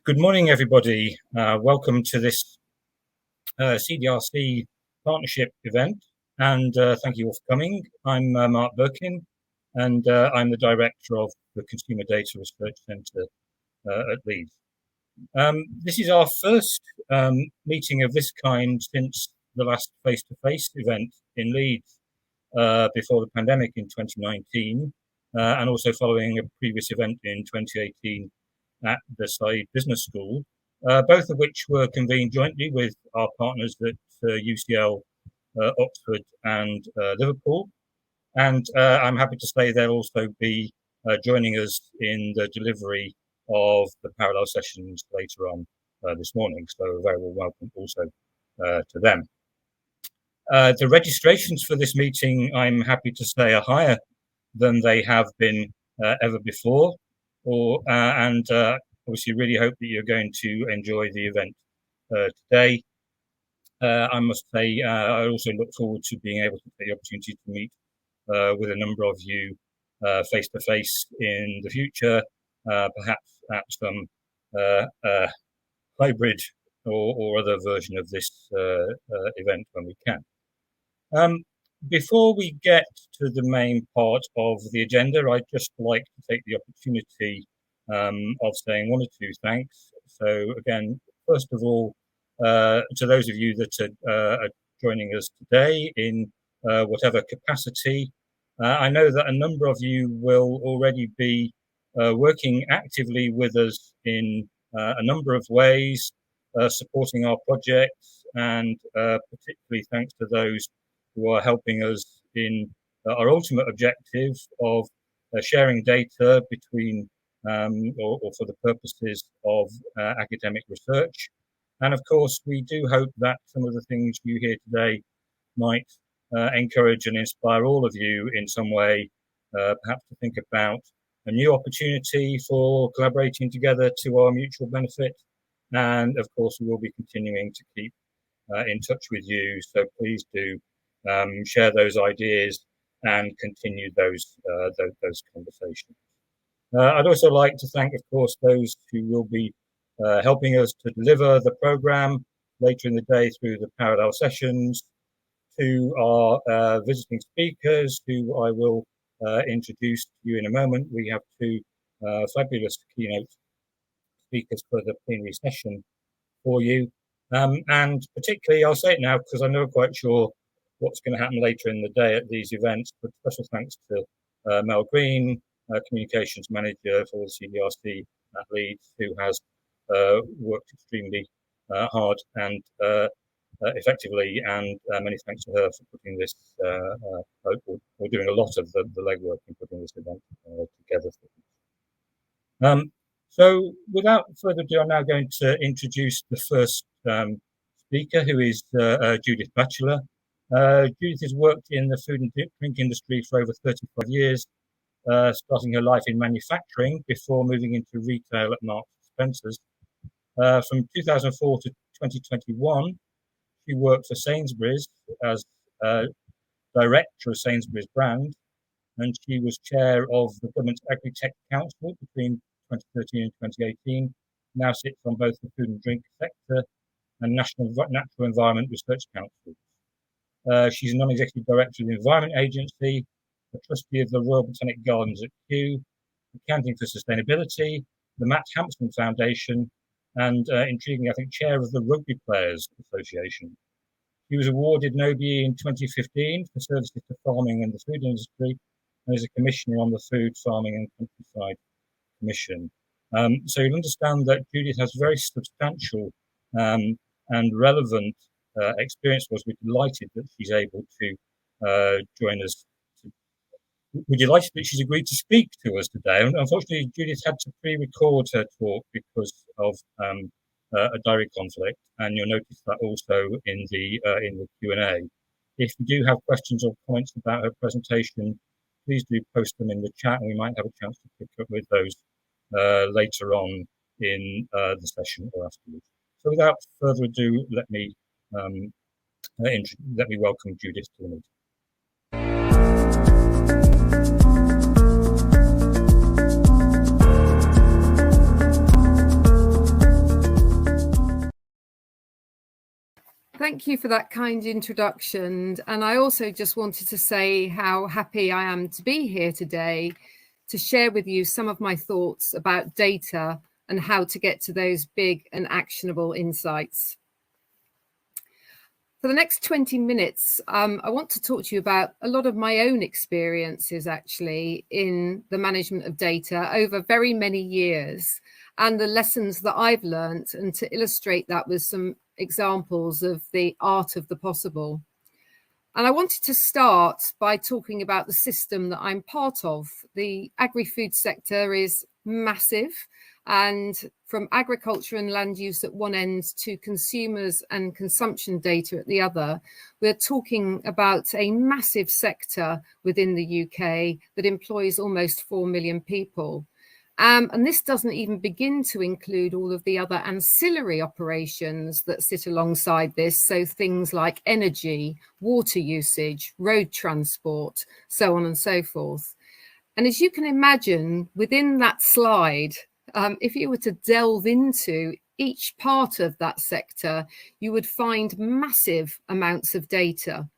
Good morning, everybody. Welcome to this CDRC partnership event, and thank you all for coming. I'm Mark Birkin, and I'm the Director of the Consumer Data Research Centre at Leeds. This is our first meeting of this kind since the last face-to-face event in Leeds before the pandemic in 2019, and also following a previous event in 2018 at the Side Business School, both of which were convened jointly with our partners at UCL, Oxford and Liverpool. And I'm happy to say they'll also be joining us in the delivery of the parallel sessions later on this morning. So a very warm welcome also to them. The registrations for this meeting, I'm happy to say, are higher than they have been ever before. And obviously really hope that you're going to enjoy the event today. I must say, I also look forward to being able to take the opportunity to meet with a number of you face-to-face in the future, perhaps at some hybrid or other version of this event when we can. Before we get to the main part of the agenda, I'd just like to take the opportunity of saying one or two thanks. So again, first of all, to those of you that are joining us today in whatever capacity. I know that a number of you will already be working actively with us in a number of ways, supporting our projects, and particularly thanks to those who are helping us in our ultimate objective of sharing data between or for the purposes of academic research. And of course, we do hope that some of the things you hear today might encourage and inspire all of you in some way, perhaps to think about a new opportunity for collaborating together to our mutual benefit. And of course, we will be continuing to keep in touch with you. So please do share those ideas and continue those conversations. I'd also like to thank, of course, those who will be helping us to deliver the program later in the day through the parallel sessions, to our visiting speakers, who I will introduce to you in a moment. We have two fabulous keynote speakers for the plenary session for you. And particularly, I'll say it now because I'm not quite sure what's going to happen later in the day at these events, but special thanks to Mel Green, Communications Manager for the CDRC at Leeds, who has worked extremely hard and effectively, and many thanks to her for putting this, or doing a lot of the legwork in putting this event together. So without further ado, I'm now going to introduce the first speaker, who is Judith Batchelar. Judith has worked in the food and drink industry for over 35 years, starting her life in manufacturing before moving into retail at Marks and Spencer's. From 2004 to 2021, she worked for Sainsbury's as director of Sainsbury's brand, and she was chair of the government's Agri-Tech Council between 2013 and 2018. Now sits on both the food and drink sector and National Natural Environment Research Council. She's a non-executive director of the Environment Agency, a trustee of the Royal Botanic Gardens at Kew, Accounting for Sustainability, the Matt Hampson Foundation, and intriguingly, I think, chair of the Rugby Players Association. He was awarded an OBE in 2015 for services to farming and the food industry, and is a commissioner on the Food, Farming and Countryside Commission. So you'll understand that Judith has very substantial and relevant experience. We're delighted that she's able to join us. We're delighted that she's agreed to speak to us today. Unfortunately, Judith had to pre-record her talk because of a diary conflict, and you'll notice that also in the Q&A. If you do have questions or comments about her presentation, please do post them in the chat, and we might have a chance to pick up with those later on in the session or afterwards. So without further ado, let me welcome Judith to the meeting. Thank you for that kind introduction. And I also just wanted to say how happy I am to be here today to share with you some of my thoughts about data and how to get to those big and actionable insights. For the next 20 minutes, I want to talk to you about a lot of my own experiences actually in the management of data over very many years and the lessons that I've learned, and to illustrate that with some examples of the art of the possible. And I wanted to start by talking about the system that I'm part of. The agri-food sector is massive, and from agriculture and land use at one end to consumers and consumption data at the other, we're talking about a massive sector within the UK that employs almost 4 million people. And this doesn't even begin to include all of the other ancillary operations that sit alongside this. So things like energy, water usage, road transport, so on and so forth. And as you can imagine, within that slide, if you were to delve into each part of that sector, you would find massive amounts of data.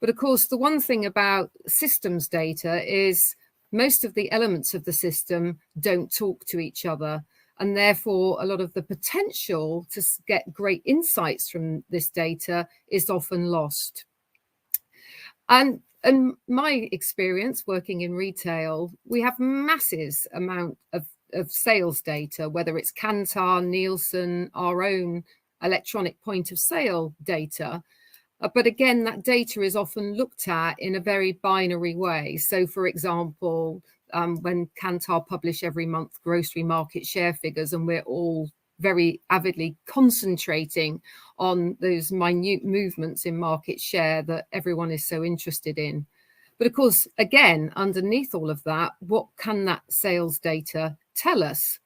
But of course, the one thing about systems data is most of the elements of the system don't talk to each other. And therefore, a lot of the potential to get great insights from this data is often lost. And my experience working in retail, we have massive amount of sales data, whether it's Kantar, Nielsen, our own electronic point of sale data. But again, that data is often looked at in a very binary way. So, for example, when Kantar publish every month grocery market share figures, and we're all very avidly concentrating on those minute movements in market share that everyone is so interested in. But of course, again, underneath all of that, what can that sales data tell us?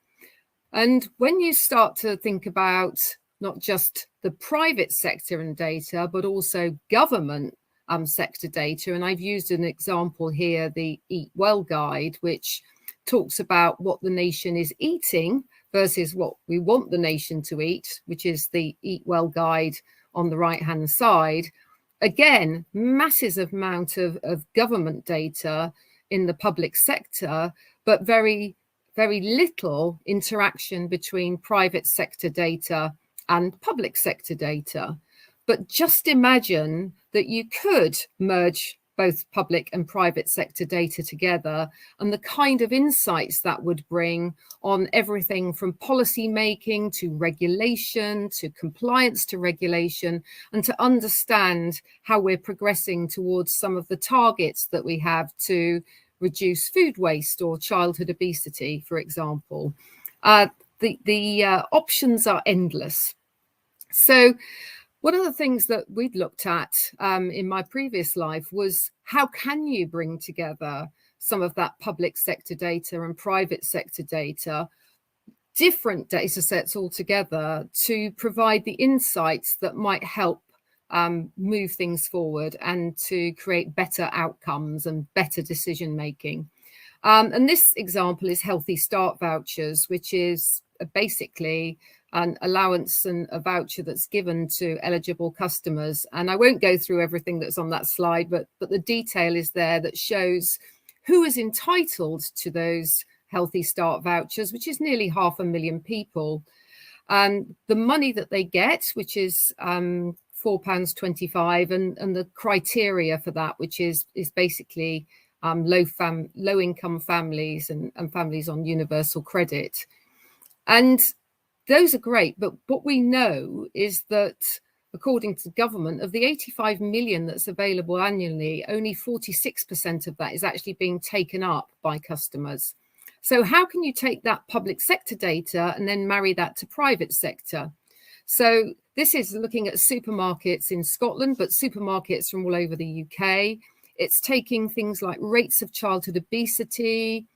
And when you start to think about not just the private sector and data, but also government sector data. And I've used an example here, the Eat Well Guide, which talks about what the nation is eating versus what we want the nation to eat, which is the Eat Well Guide on the right-hand side. Again, massive amount of government data in the public sector, but very, very little interaction between private sector data and public sector data. But just imagine that you could merge both public and private sector data together, and the kind of insights that would bring on everything from policy making to regulation to compliance to regulation, and to understand how we're progressing towards some of the targets that we have to reduce food waste or childhood obesity, for example. The options are endless. So one of the things that we'd looked at in my previous life was how can you bring together some of that public sector data and private sector data, different data sets altogether, to provide the insights that might help move things forward and to create better outcomes and better decision making. And this example is Healthy Start vouchers, which is basically an allowance and a voucher that's given to eligible customers. And I won't go through everything that's on that slide, but the detail is there that shows who is entitled to those Healthy Start vouchers, which is nearly 500,000 people. And the money that they get, which is £4.25, and the criteria for that, which is basically low income families and families on universal credit. And those are great, but what we know is that according to the government, of the 85 million that's available annually, only 46% of that is actually being taken up by customers. So how can you take that public sector data and then marry that to private sector? So this is looking at supermarkets in Scotland, but supermarkets from all over the UK. It's taking things like rates of childhood obesity,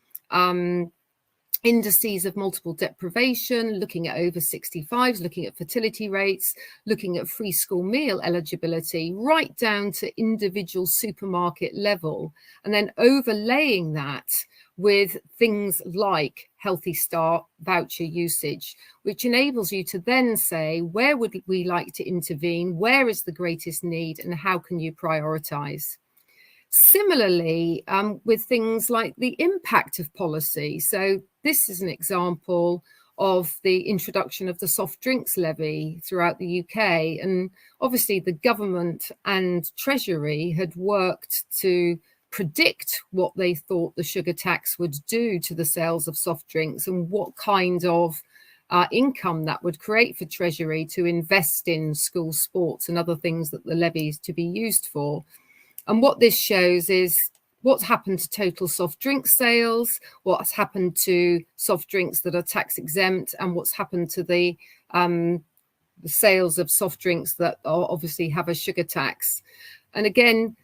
indices of multiple deprivation, looking at over 65s, looking at fertility rates, looking at free school meal eligibility, right down to individual supermarket level, and then overlaying that with things like Healthy Start voucher usage, which enables you to then say, where would we like to intervene? Where is the greatest need? And how can you prioritize? Similarly, with things like the impact of policy. So this is an example of the introduction of the soft drinks levy throughout the UK. And obviously the government and Treasury had worked to predict what they thought the sugar tax would do to the sales of soft drinks and what kind of income that would create for Treasury to invest in school sports and other things that the levy is to be used for. And what this shows is what's happened to total soft drink sales, what's happened to soft drinks that are tax exempt, and what's happened to the sales of soft drinks that obviously have a sugar tax. And again,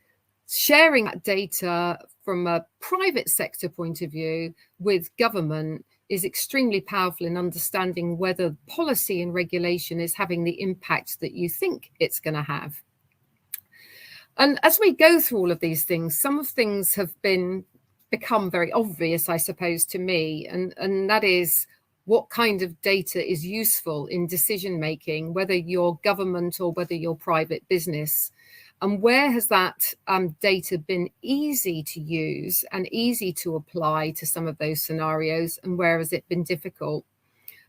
sharing that data from a private sector point of view with government is extremely powerful in understanding whether policy and regulation is having the impact that you think it's going to have. And as we go through all of these things, some of things have become very obvious, I suppose, to me, and that is what kind of data is useful in decision making, whether you're government or whether you're private business. And where has that data been easy to use and easy to apply to some of those scenarios, and where has it been difficult?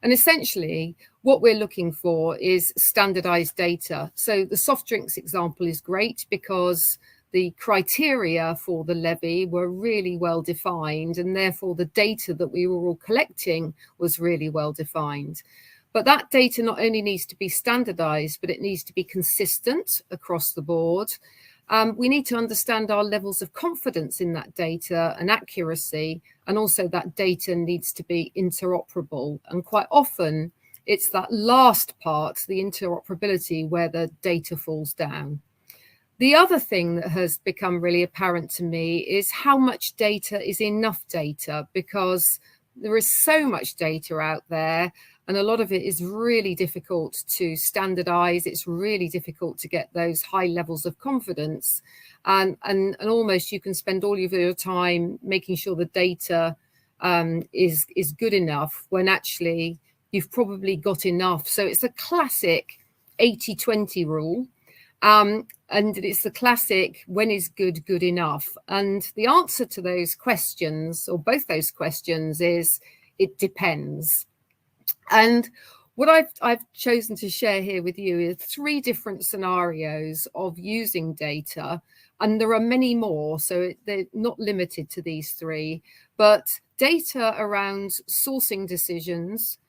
And essentially, what we're looking for is standardized data. So the soft drinks example is great because the criteria for the levy were really well defined, and therefore the data that we were all collecting was really well defined. But that data not only needs to be standardized, but it needs to be consistent across the board. We need to understand our levels of confidence in that data and accuracy, and also that data needs to be interoperable. And quite often, it's that last part, the interoperability, where the data falls down. The other thing that has become really apparent to me is how much data is enough data, because there is so much data out there, and a lot of it is really difficult to standardize. It's really difficult to get those high levels of confidence. And almost you can spend all of your time making sure the data is good enough when actually you've probably got enough. So it's a classic 80-20 rule. And it's the classic, when is good enough? And the answer to those questions, or both those questions, is it depends. And what I've chosen to share here with you is 3 different scenarios of using data, and there are many more, so they're not limited to these 3, but data around sourcing decisions,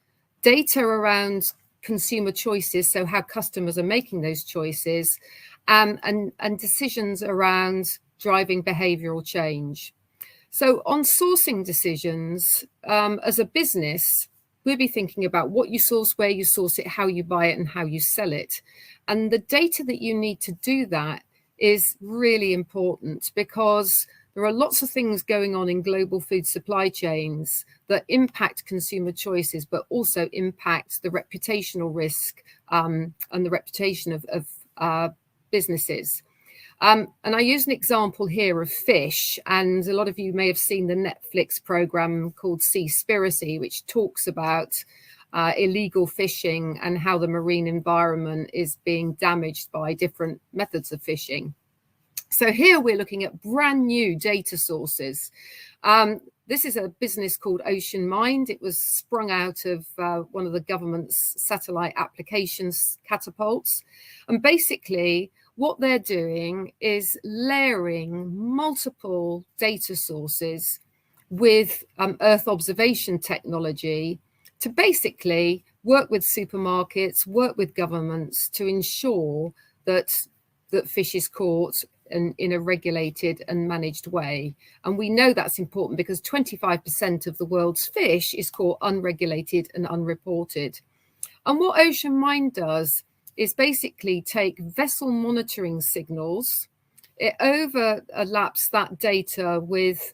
data around consumer choices, so how customers are making those choices, and decisions around driving behavioral change. So on sourcing decisions, as a business, we'll be thinking about what you source, where you source it, how you buy it, and how you sell it. And the data that you need to do that is really important, because there are lots of things going on in global food supply chains that impact consumer choices, but also impact the reputational risk and the reputation of businesses. And I use an example here of fish, and a lot of you may have seen the Netflix program called Seaspiracy, which talks about illegal fishing and how the marine environment is being damaged by different methods of fishing. So here we're looking at brand new data sources. This is a business called Ocean Mind. It was sprung out of one of the government's satellite applications catapults. And basically, what they're doing is layering multiple data sources with Earth observation technology to basically work with supermarkets, work with governments to ensure that fish is caught in a regulated and managed way. And we know that's important because 25% of the world's fish is caught unregulated and unreported. And what Ocean Mind does is basically take vessel monitoring signals. It overlaps that data with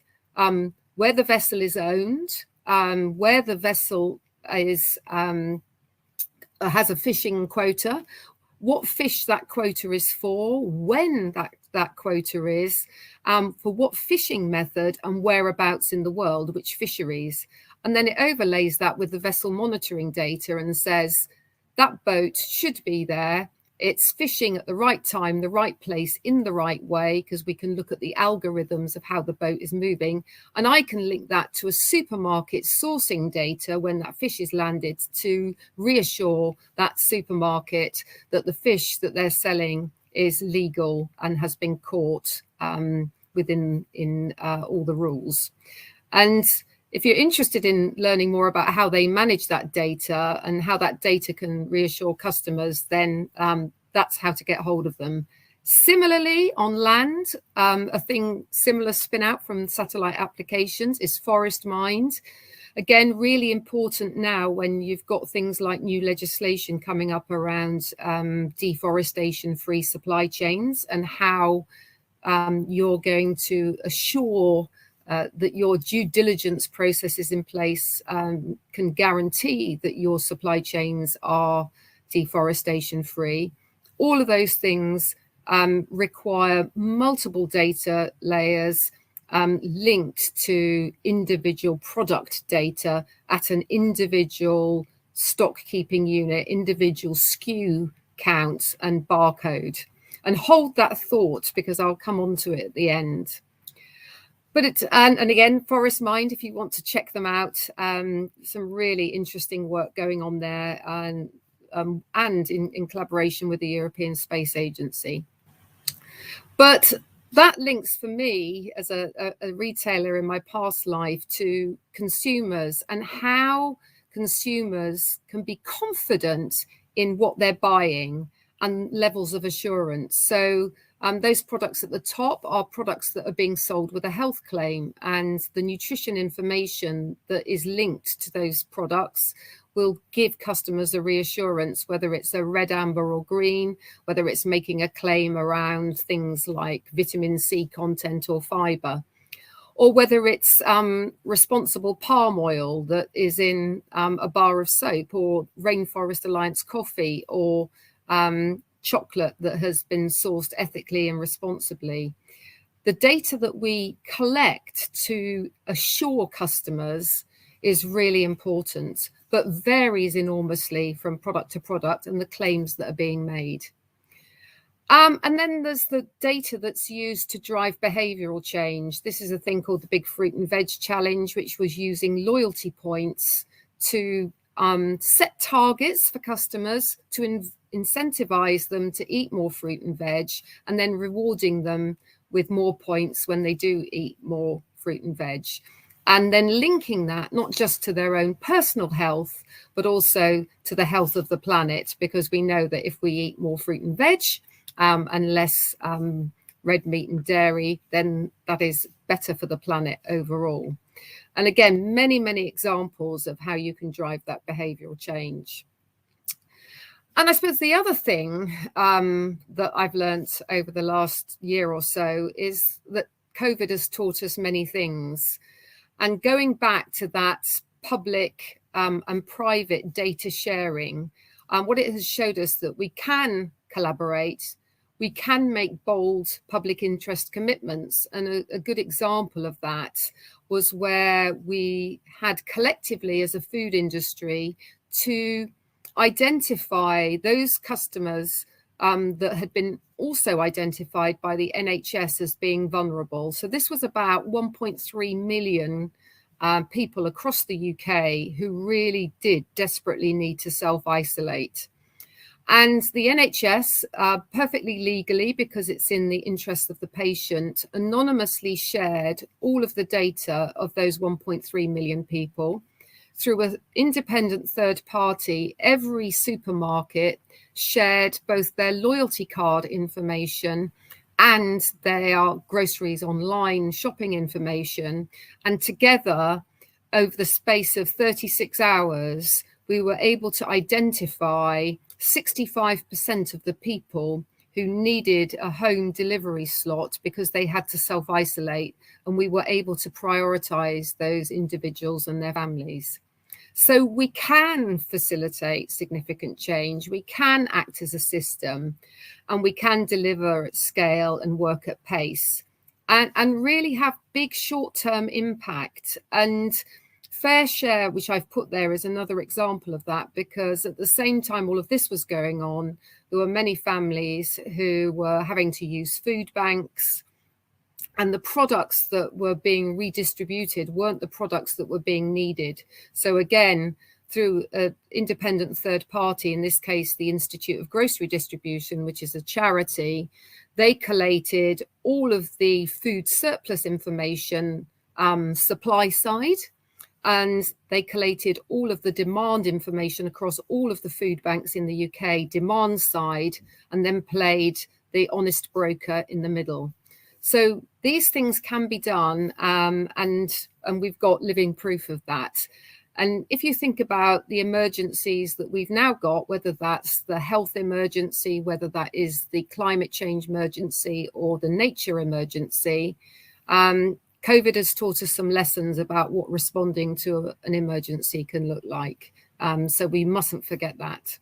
where the vessel is owned, where the vessel is has a fishing quota, what fish that quota is for, when that that quota is, for what fishing method and whereabouts in the world, which fisheries. And then it overlays that with the vessel monitoring data and says that boat should be there. It's fishing at the right time, the right place, in the right way, because we can look at the algorithms of how the boat is moving. And I can link that to a supermarket sourcing data when that fish is landed to reassure that supermarket that the fish that they're selling is legal and has been caught within all the rules. And if you're interested in learning more about how they manage that data and how that data can reassure customers, then that's how to get hold of them. Similarly, on land, a thing similar spin out from satellite applications is Forest Mind. Again, really important now when you've got things like new legislation coming up around deforestation-free supply chains and how you're going to assure that your due diligence processes in place can guarantee that your supply chains are deforestation free. All of those things require multiple data layers linked to individual product data at an individual stock keeping unit, individual SKU count and barcode. And hold that thought, because I'll come on to it at the end. But it's, and again, Forest Mind, if you want to check them out, some really interesting work going on there, and in collaboration with the European Space Agency. But that links for me as a retailer in my past life to consumers and how consumers can be confident in what they're buying and levels of assurance. So those products at the top are products that are being sold with a health claim, and the nutrition information that is linked to those products will give customers a reassurance, whether it's a red, amber or green, whether it's making a claim around things like vitamin C content or fiber, or whether it's responsible palm oil that is in a bar of soap, or Rainforest Alliance coffee, or chocolate that has been sourced ethically and responsibly. The data that we collect to assure customers is really important, but varies enormously from product to product and the claims that are being made. And then there's the data that's used to drive behavioural change. This is a thing called the Big Fruit and Veg Challenge, which was using loyalty points to set targets for customers to incentivize them to eat more fruit and veg, and then rewarding them with more points when they do eat more fruit and veg. And then linking that not just to their own personal health, but also to the health of the planet, because we know that if we eat more fruit and veg and less red meat and dairy, then that is better for the planet overall. And again, many, many examples of how you can drive that behavioural change. And I suppose the other thing that I've learnt over the last year or so is that COVID has taught us many things. And going back to that public and private data sharing, what it has showed us that we can collaborate, we can make bold public interest commitments. And a good example of that was where we had collectively as a food industry to identify those customers that had been also identified by the NHS as being vulnerable. So this was about 1.3 million people across the UK who really did desperately need to self-isolate. And the NHS, perfectly legally, because it's in the interest of the patient, anonymously shared all of the data of those 1.3 million people. Through an independent third party, every supermarket shared both their loyalty card information and their groceries online shopping information. And together, over the space of 36 hours, we were able to identify 65% of the people who needed a home delivery slot because they had to self-isolate, and we were able to prioritize those individuals and their families. So we can facilitate significant change, we can act as a system, and we can deliver at scale and work at pace, and really have big short-term impact. And Fair Share, which I've put there, is another example of that, because at the same time all of this was going on, there were many families who were having to use food banks, and the products that were being redistributed weren't the products that were being needed. So again, through an independent third party, in this case, the Institute of Grocery Distribution, which is a charity, they collated all of the food surplus information, supply side, and they collated all of the demand information across all of the food banks in the UK, demand side, and then played the honest broker in the middle. So these things can be done, and we've got living proof of that. And if you think about the emergencies that we've now got, whether that's the health emergency, whether that is the climate change emergency or the nature emergency, COVID has taught us some lessons about what responding to an emergency can look like. So we mustn't forget that.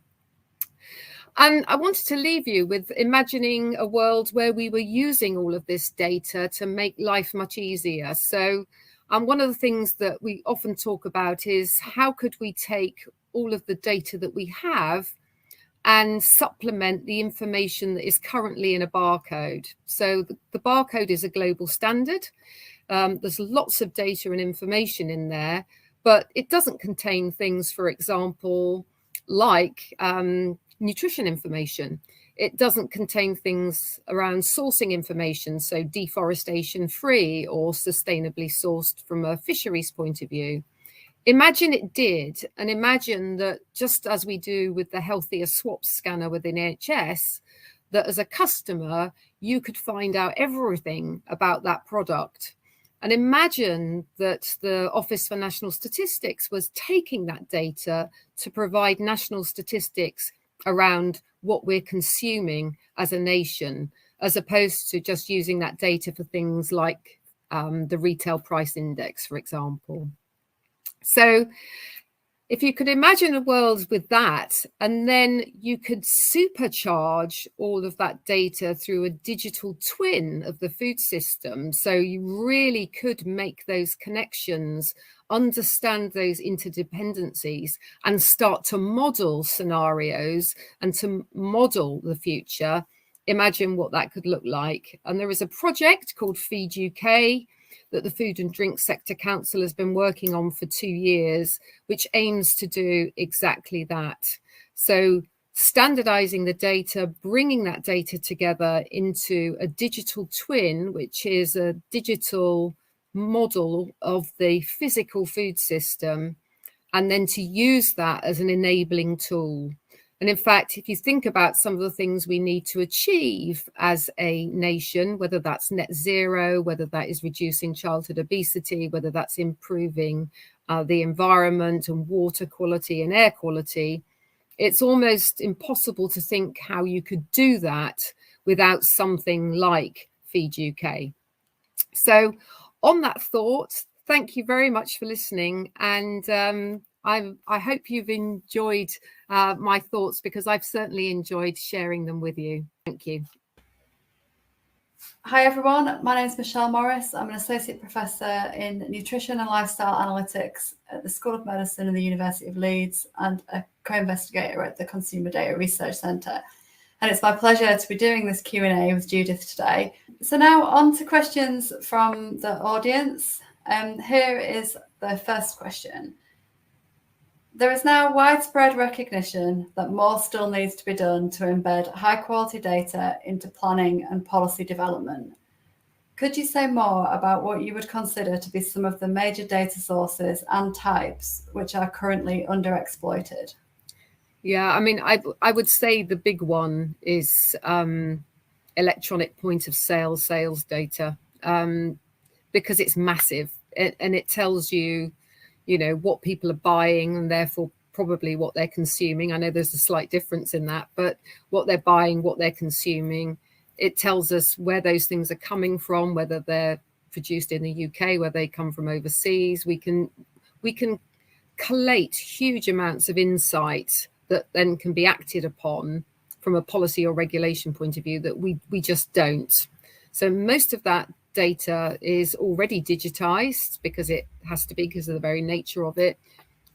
And I wanted to leave you with imagining a world where we were using all of this data to make life much easier. So one of the things that we often talk about is how could we take all of the data that we have and supplement the information that is currently in a barcode. So the barcode is a global standard. There's lots of data and information in there, but it doesn't contain things, for example, like nutrition information. It doesn't contain things around sourcing information, so deforestation free or sustainably sourced from a fisheries point of view. Imagine it did, and imagine that just as we do with the Healthier Swaps scanner within NHS, that as a customer, you could find out everything about that product. And imagine that the Office for National Statistics was taking that data to provide national statistics around what we're consuming as a nation, as opposed to just using that data for things like the retail price index, for example. So if you could imagine a world with that, and then you could supercharge all of that data through a digital twin of the food system, so you really could make those connections, understand those interdependencies, and start to model scenarios and to model the future. Imagine what that could look like. And there is a project called Feed UK that the Food and Drink Sector Council has been working on for 2 years, which aims to do exactly that. So standardizing the data, bringing that data together into a digital twin, which is a digital model of the physical food system, and then to use that as an enabling tool. And in fact, if you think about some of the things we need to achieve as a nation, whether that's net zero, whether that is reducing childhood obesity, whether that's improving the environment and water quality and air quality, it's almost impossible to think how you could do that without something like Feed UK. So on that thought, thank you very much for listening. And I hope you've enjoyed my thoughts, because I've certainly enjoyed sharing them with you. Thank you. Hi everyone, my name is Michelle Morris. I'm an Associate Professor in Nutrition and Lifestyle Analytics at the School of Medicine in the University of Leeds and a co-investigator at the Consumer Data Research Centre. And it's my pleasure to be doing this Q&A with Judith today. So now on to questions from the audience. Here is the first question. There is now widespread recognition that more still needs to be done to embed high-quality data into planning and policy development. Could you say more about what you would consider to be some of the major data sources and types which are currently underexploited? Yeah, I mean, I would say the big one is electronic point of sale sales data, because it's massive and it tells you, what people are buying and therefore probably what they're consuming. I know there's a slight difference in that, but what they're buying, what they're consuming, it tells us where those things are coming from, whether they're produced in the UK, where they come from overseas. We can collate huge amounts of insight that then can be acted upon from a policy or regulation point of view that we just don't. So most of that data is already digitized because it has to be, because of the very nature of it.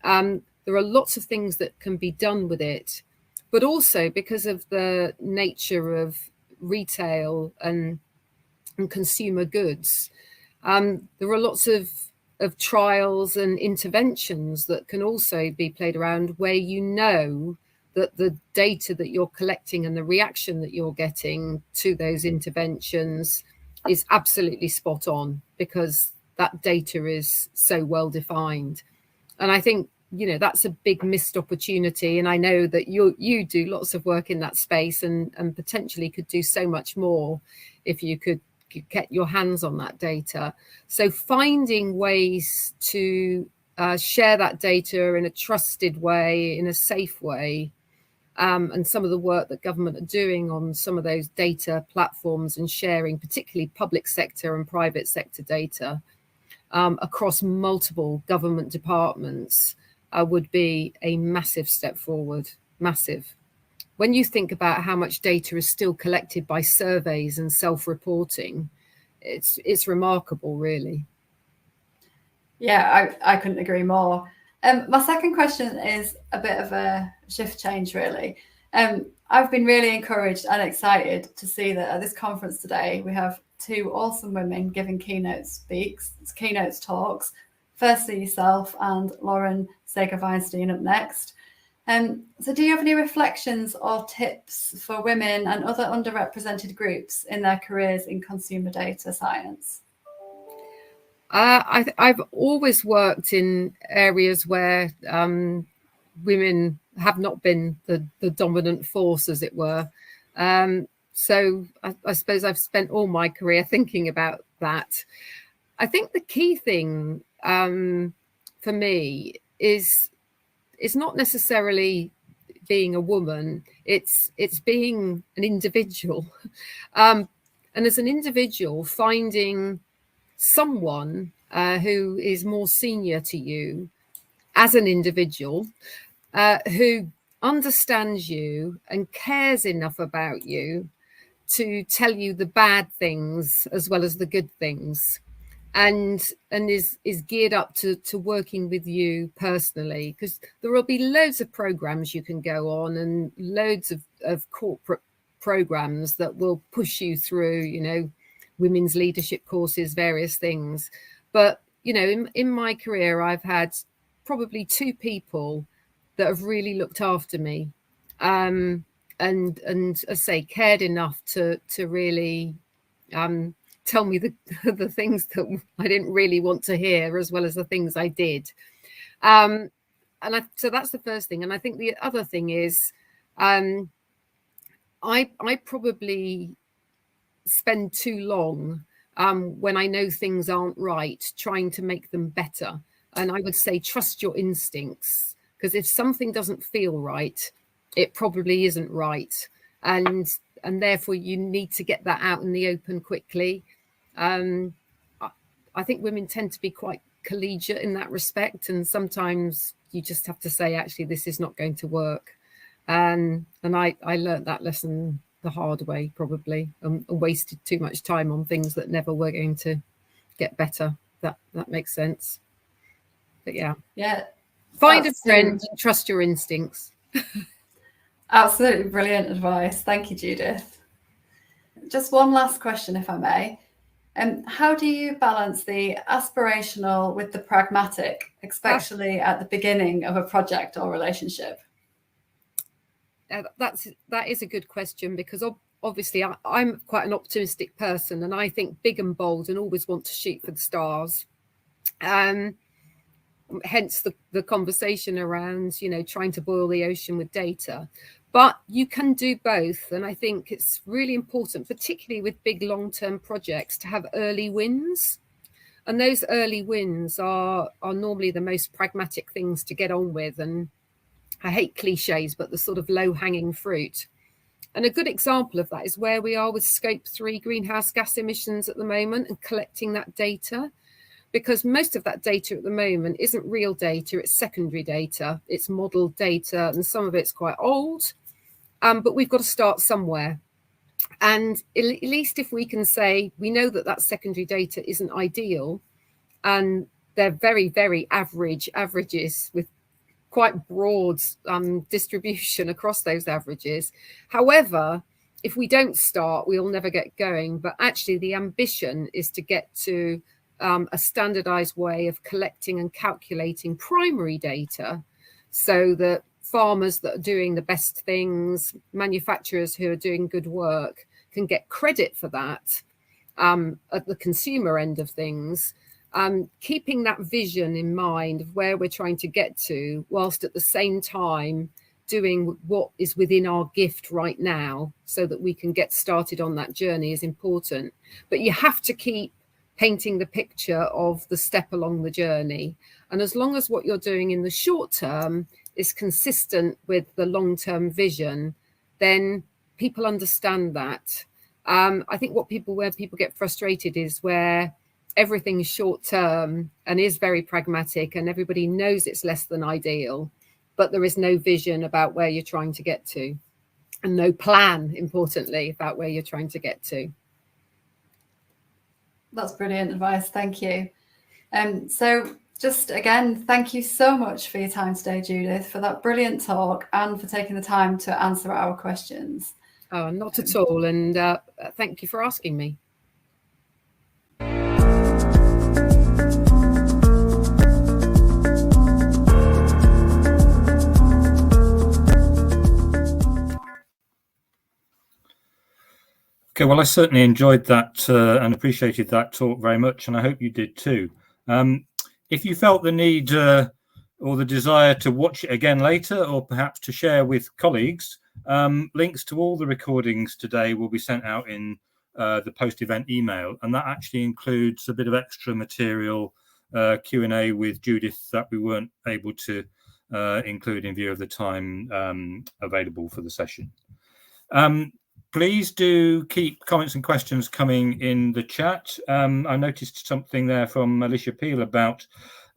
There are lots of things that can be done with it, but also because of the nature of retail and consumer goods, there are lots of trials and interventions that can also be played around where you know that the data that you're collecting and the reaction that you're getting to those interventions is absolutely spot on, because that data is so well defined. And I think, you know, that's a big missed opportunity. And I know that you do lots of work in that space and potentially could do so much more if you could get your hands on that data. So finding ways to share that data in a trusted way, in a safe way, and some of the work that government are doing on some of those data platforms and sharing, particularly public sector and private sector data across multiple government departments, would be a massive step forward. Massive. When you think about how much data is still collected by surveys and self-reporting, it's remarkable, really. Yeah, I couldn't agree more. My second question is a bit of a shift change, really. I've been really encouraged and excited to see that at this conference today, we have two awesome women giving keynote talks. Firstly, yourself and Lauren Sager Weinstein up next. So do you have any reflections or tips for women and other underrepresented groups in their careers in consumer data science? I've always worked in areas where women have not been the dominant force, as it were. So I suppose I've spent all my career thinking about that. I think the key thing for me is not necessarily being a woman, it's being an individual. And as an individual, finding someone who is more senior to you as an individual, who understands you and cares enough about you to tell you the bad things as well as the good things, and is geared up to working with you personally, because there will be loads of programs you can go on and loads of corporate programs that will push you through, you know, women's leadership courses, various things. But, you know, in my career, I've had probably two people that have really looked after me, and as I say, cared enough to really tell me the things that I didn't really want to hear, as well as the things I did. So that's the first thing. And I think the other thing is, I probably spend too long when I know things aren't right, trying to make them better. And I would say, trust your instincts, because if something doesn't feel right, it probably isn't right. And therefore you need to get that out in the open quickly. I think women tend to be quite collegiate in that respect. And sometimes you just have to say, actually, this is not going to work. And I learned that lesson the hard way, probably, and wasted too much time on things that never were going to get better. That makes sense. But yeah. Find a friend and trust your instincts. Absolutely brilliant advice. Thank you, Judith. Just one last question, if I may. How do you balance the aspirational with the pragmatic, especially at the beginning of a project or relationship? That is a good question, because obviously I'm quite an optimistic person, and I think big and bold and always want to shoot for the stars. Hence the conversation around, you know, trying to boil the ocean with data. But you can do both. And I think it's really important, particularly with big long-term projects, to have early wins. And those early wins are normally the most pragmatic things to get on with. And I hate cliches, but the sort of low-hanging fruit. And a good example of that is where we are with Scope 3 greenhouse gas emissions at the moment and collecting that data. because most of that data at the moment isn't real data, it's secondary data, it's modeled data, and some of it's quite old, but we've got to start somewhere. And at least if we can say, we know that that secondary data isn't ideal, and they're very, very averages with quite broad distribution across those averages. However, if we don't start, we'll never get going. But actually, the ambition is to get to a standardized way of collecting and calculating primary data, so that farmers that are doing the best things, manufacturers who are doing good work, can get credit for that at the consumer end of things. Keeping that vision in mind of where we're trying to get to, whilst at the same time doing what is within our gift right now, so that we can get started on that journey, is important. But you have to keep painting the picture of the step along the journey. And as long as what you're doing in the short term is consistent with the long-term vision, then people understand that. I think where people get frustrated is where everything is short term and is very pragmatic, and everybody knows it's less than ideal, but there is no vision about where you're trying to get to, and no plan, importantly, about where you're trying to get to. That's brilliant advice. Thank you. So just again, thank you so much for your time today, Judith, for that brilliant talk and for taking the time to answer our questions. Oh, not at all. And thank you for asking me. Okay, well, I certainly enjoyed that and appreciated that talk very much, and I hope you did too. If you felt the need or the desire to watch it again later, or perhaps to share with colleagues, links to all the recordings today will be sent out in the post-event email, and that actually includes a bit of extra material, Q&A with Judith that we weren't able to include in view of the time available for the session. Please do keep comments and questions coming in the chat. I noticed something there from Alicia Peel about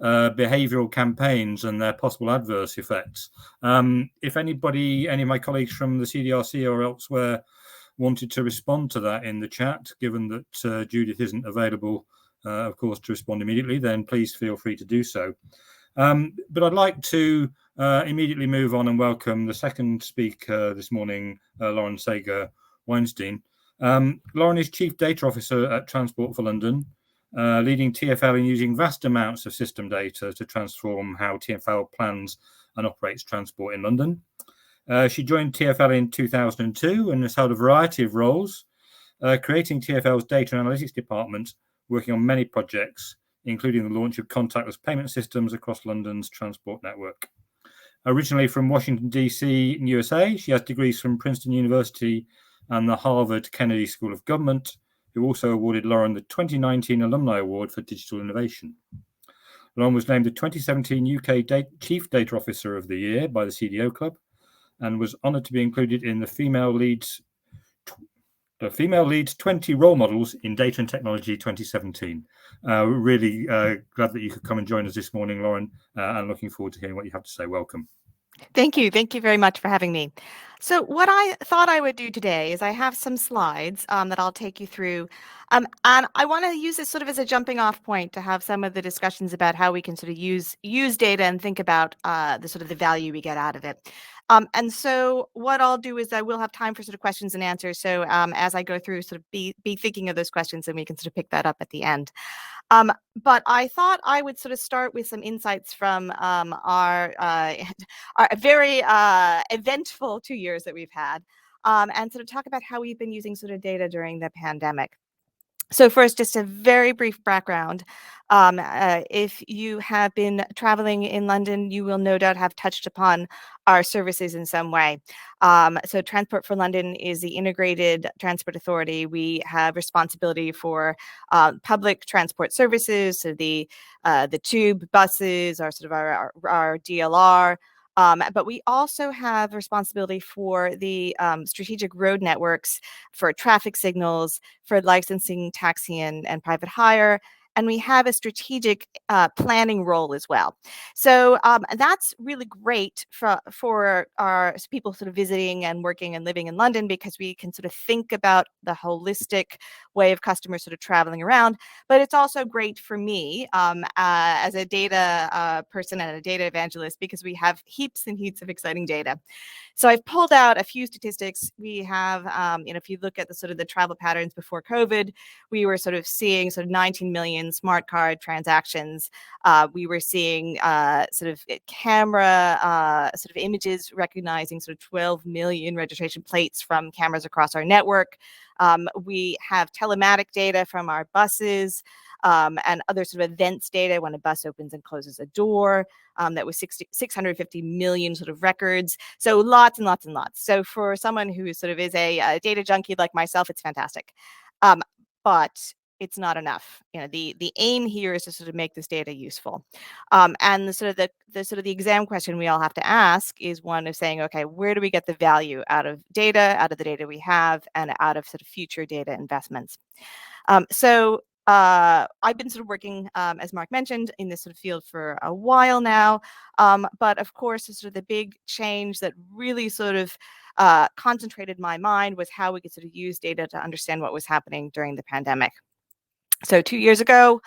behavioural campaigns and their possible adverse effects. If any of my colleagues from the CDRC or elsewhere wanted to respond to that in the chat, given that Judith isn't available, of course, to respond immediately, then please feel free to do so. But I'd like to immediately move on and welcome the second speaker this morning, Lauren Sager Weinstein. Lauren is Chief Data Officer at Transport for London, leading TfL in using vast amounts of system data to transform how TfL plans and operates transport in London. She joined TfL in 2002 and has held a variety of roles, creating TfL's data and analytics department, working on many projects, including the launch of contactless payment systems across London's transport network. Originally from Washington, D.C. in USA, she has degrees from Princeton University and the Harvard Kennedy School of Government, who also awarded Lauren the 2019 Alumni Award for Digital Innovation. Lauren was named the 2017 UK Chief Data Officer of the Year by the CDO Club and was honoured to be included in the Female Leeds 20 Role Models in Data and Technology 2017. Really glad that you could come and join us this morning, Lauren, and looking forward to hearing what you have to say. Welcome. Thank you. Thank you very much for having me. So what I thought I would do today is I have some slides that I'll take you through. And I want to use this sort of as a jumping off point to have some of the discussions about how we can sort of use data and think about the value we get out of it. And so what I'll do is I will have time for sort of questions and answers. So as I go through, sort of be thinking of those questions, and we can sort of pick that up at the end. But I thought I would sort of start with some insights from our very eventful 2 years that we've had, and sort of talk about how we've been using sort of data during the pandemic. So first, just a very brief background. If you have been traveling in London, you will no doubt have touched upon our services in some way. So Transport for London is the integrated transport authority. We have responsibility for public transport services, so the tube, buses, our DLR. But we also have responsibility for the strategic road networks, for traffic signals, for licensing, taxi, and private hire, and we have a strategic planning role as well. So that's really great for our people sort of visiting and working and living in London, because we can sort of think about the holistic way of customers sort of traveling around. But it's also great for me as a data person and a data evangelist, because we have heaps and heaps of exciting data. So I've pulled out a few statistics. We have, if you look at the sort of the travel patterns before COVID, we were sort of seeing sort of 19 million smart card transactions. We were seeing sort of camera sort of images recognizing sort of 12 million registration plates from cameras across our network. We have telematic data from our buses and other sort of events data when a bus opens and closes a door. That was 650 million sort of records. So lots and lots and lots. So for someone who sort of is a data junkie like myself, it's fantastic. But it's not enough. The aim here is to sort of make this data useful. And the exam question we all have to ask is one of saying, okay, where do we get the value out of data, out of the data we have, and out of sort of future data investments? I've been sort of working, as Mark mentioned, in this sort of field for a while now. But of course, sort of the big change that really sort of concentrated my mind was how we could sort of use data to understand what was happening during the pandemic. So 2 years ago,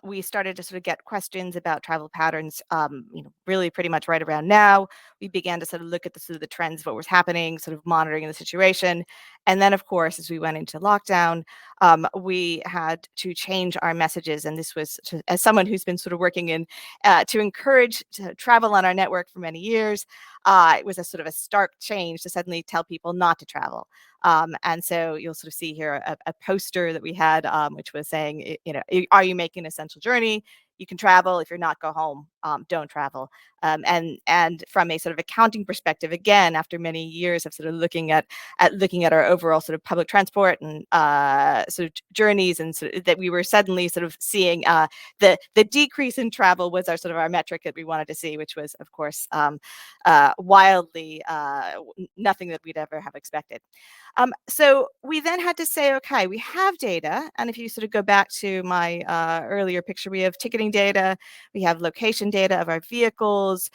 we started to sort of get questions about travel patterns, really pretty much right around now. We began to sort of look at the sort of the trends, what was happening, sort of monitoring the situation. And then, of course, as we went into lockdown, we had to change our messages. And this was, as someone who's been sort of working in to encourage to travel on our network for many years, it was a sort of a stark change to suddenly tell people not to travel. And so you'll sort of see here a poster that we had, which was saying, are you making an essential journey? You can travel. If you're not, go home. Don't travel. And from a sort of accounting perspective, again, after many years of sort of looking at our overall sort of public transport and sort of journeys, and sort of that we were suddenly sort of seeing the decrease in travel was our metric that we wanted to see, which was, of course, wildly nothing that we'd ever have expected. So we then had to say, okay, we have data. And if you sort of go back to my earlier picture, we have ticketing data, we have location data of our vehicles,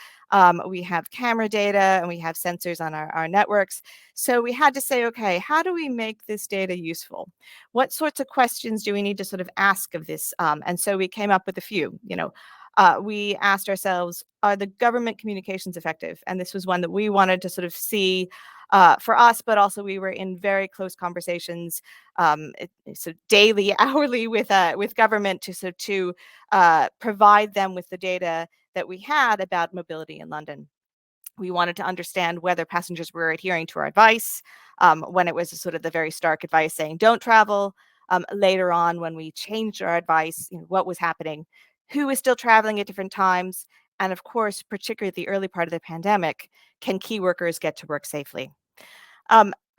we have camera data, and we have sensors on our networks. So we had to say, okay, how do we make this data useful? What sorts of questions do we need to sort of ask of this? And so we came up with a few. We asked ourselves, are the government communications effective? And this was one that we wanted to sort of see for us, but also we were in very close conversations, so daily, hourly with government to provide them with the data that we had about mobility in London. We wanted to understand whether passengers were adhering to our advice when it was sort of the very stark advice saying don't travel. Later on, when we changed our advice, what was happening, who was still traveling at different times, and of course, particularly at the early part of the pandemic, can key workers get to work safely?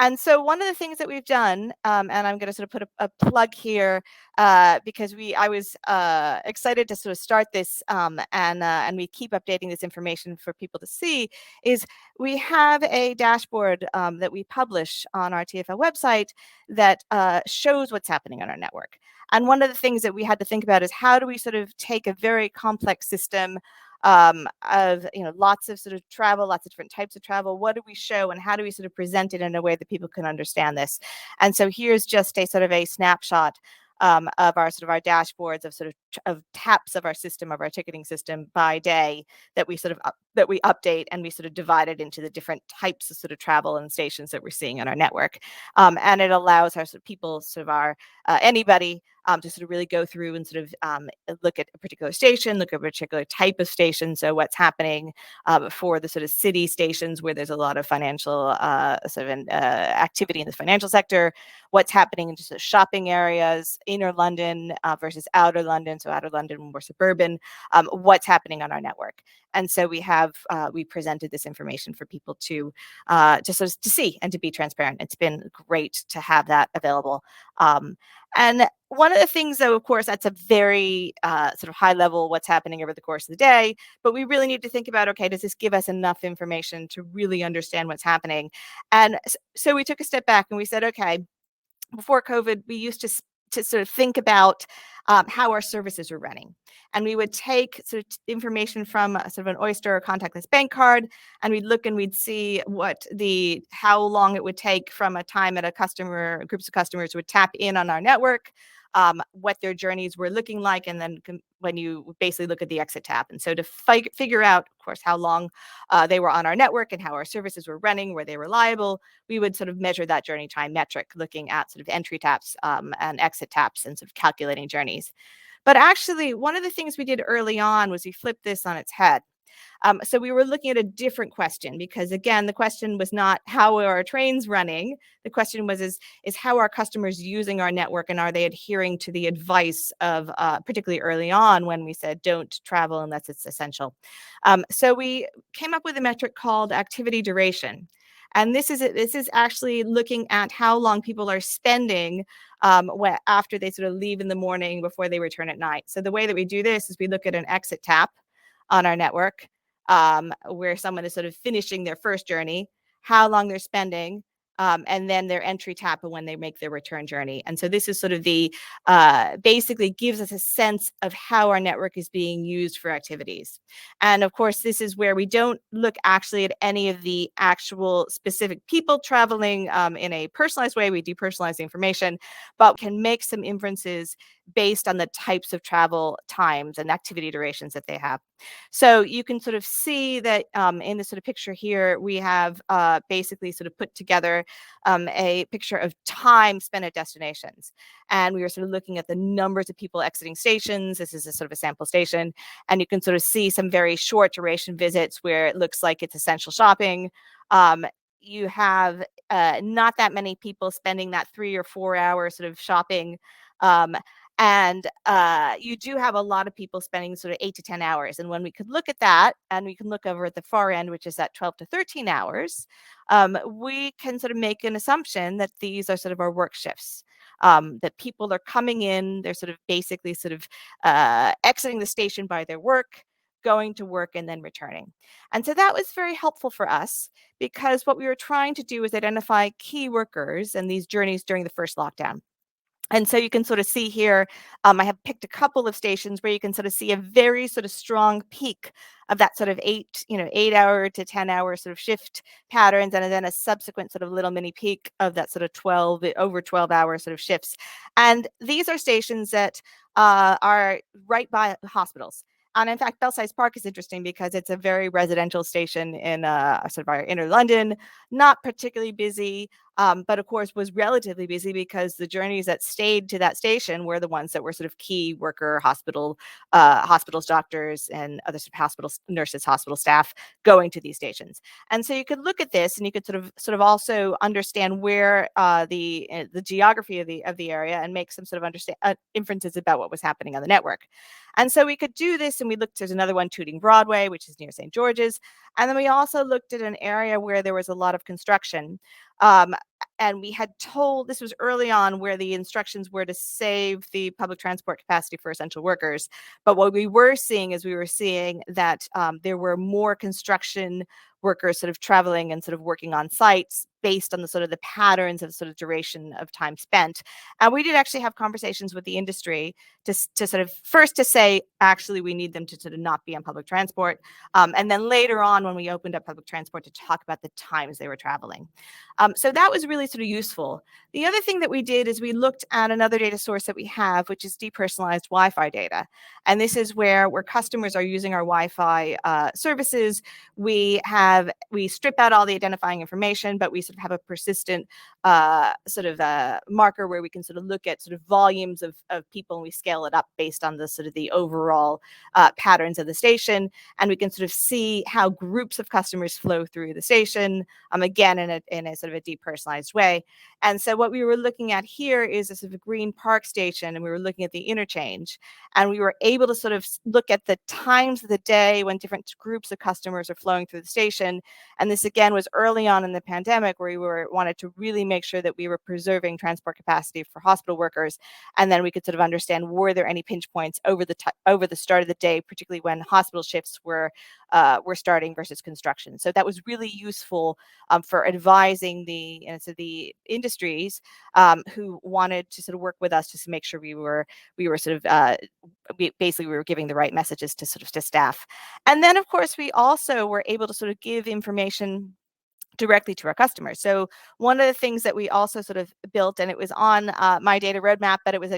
And so one of the things that we've done, and I'm going to sort of put a plug here because I was excited to sort of start this, and we keep updating this information for people to see, is we have a dashboard that we publish on our TfL website that shows what's happening on our network. And one of the things that we had to think about is how do we sort of take a very complex system of lots of sort of travel, lots of different types of travel. What do we show, and how do we sort of present it in a way that people can understand this? And so here's just a sort of a snapshot of our dashboards of taps of our system, of our ticketing system by day that we update, and we sort of divide it into the different types of sort of travel and stations that we're seeing on our network. And it allows our people, anybody, to sort of really go through and sort of look at a particular station, look at a particular type of station. So what's happening for the sort of city stations where there's a lot of financial activity in the financial sector, what's happening in just the shopping areas, inner London versus outer London, so outer London more suburban, what's happening on our network. And so we presented this information for people to see and to be transparent. It's been great to have that available. And one of the things, though, of course, that's a very sort of high level, what's happening over the course of the day. But we really need to think about, okay, does this give us enough information to really understand what's happening? And so we took a step back and we said, okay, before COVID, we used to to sort of think about how our services were running. And we would take sort of information from sort of an Oyster or contactless bank card, and we'd look and we'd see how long it would take from a time that groups of customers would tap in on our network, what their journeys were looking like, and then when you basically look at the exit tap. And so to figure out, of course, how long they were on our network and how our services were running, were they reliable, we would sort of measure that journey time metric, looking at sort of entry taps and exit taps and sort of calculating journeys. But actually, one of the things we did early on was we flipped this on its head. So we were looking at a different question, because again, the question was not how are our trains running. The question was, is how are customers using our network, and are they adhering to the advice of, particularly early on when we said don't travel unless it's essential. So we came up with a metric called activity duration. And this is actually looking at how long people are spending after they sort of leave in the morning before they return at night. So the way that we do this is we look at an exit tap on our network, where someone is sort of finishing their first journey, how long they're spending, and then their entry tap when they make their return journey. And so this is sort of basically gives us a sense of how our network is being used for activities. And of course, this is where we don't look actually at any of the actual specific people traveling in a personalized way. We depersonalize the information, but can make some inferences based on the types of travel times and activity durations that they have. So you can sort of see that in this sort of picture here, we have basically sort of put together a picture of time spent at destinations. And we were sort of looking at the numbers of people exiting stations. This is a sort of a sample station. And you can sort of see some very short duration visits where it looks like it's essential shopping. You have not that many people spending that 3 or 4 hours sort of shopping. And you do have a lot of people spending sort of 8 to 10 hours. And when we could look at that, and we can look over at the far end, which is at 12 to 13 hours, we can sort of make an assumption that these are sort of our work shifts, that people are coming in, they're sort of basically sort of exiting the station by their work, going to work, and then returning. And so that was very helpful for us, because what we were trying to do was identify key workers and these journeys during the first lockdown. And so you can sort of see here, I have picked a couple of stations where you can sort of see a very sort of strong peak of that sort of 8-hour to 10-hour sort of shift patterns, and then a subsequent sort of little mini peak of that sort of over 12-hour sort of shifts. And these are stations that are right by hospitals. And in fact, Belsize Park is interesting because it's a very residential station in sort of our inner London, not particularly busy, but of course was relatively busy because the journeys that stayed to that station were the ones that were sort of key worker, hospitals, doctors, and other sort of hospital nurses, hospital staff going to these stations. And so you could look at this, and you could sort of also understand where the geography of the area, and make some sort of inferences about what was happening on the network. And so we could do this, and we looked, there's another one, Tooting Broadway, which is near St. George's. And then we also looked at an area where there was a lot of construction. And we had told, this was early on, where the instructions were to save the public transport capacity for essential workers. But what we were seeing is that there were more construction workers sort of traveling and sort of working on sites based on the sort of the patterns of sort of duration of time spent. And we did actually have conversations with the industry to sort of first to say, actually, we need them to sort of not be on public transport. And then later on, when we opened up public transport, to talk about the times they were traveling. So that was really sort of useful. The other thing that we did is we looked at another data source that we have, which is depersonalized Wi-Fi data. And this is where customers are using our Wi-Fi services. We strip out all the identifying information, but we sort of have a persistent marker where we can sort of look at sort of volumes of people, and we scale it up based on the sort of the overall patterns of the station. And we can sort of see how groups of customers flow through the station, again, in a sort of a depersonalized way. And so what we were looking at here is a sort of Green Park station, and we were looking at the interchange, and we were able to sort of look at the times of the day when different groups of customers are flowing through the station. And this again was early on in the pandemic, where we wanted to really make sure that we were preserving transport capacity for hospital workers. And then we could sort of understand, were there any pinch points over the start of the day, particularly when hospital shifts were were starting versus construction. So that was really useful for advising the industries who wanted to sort of work with us just to make sure we were sort of we were giving the right messages to staff. And then of course we also were able to sort of give information directly to our customers. So one of the things that we also sort of built, and it was on my data roadmap, but it was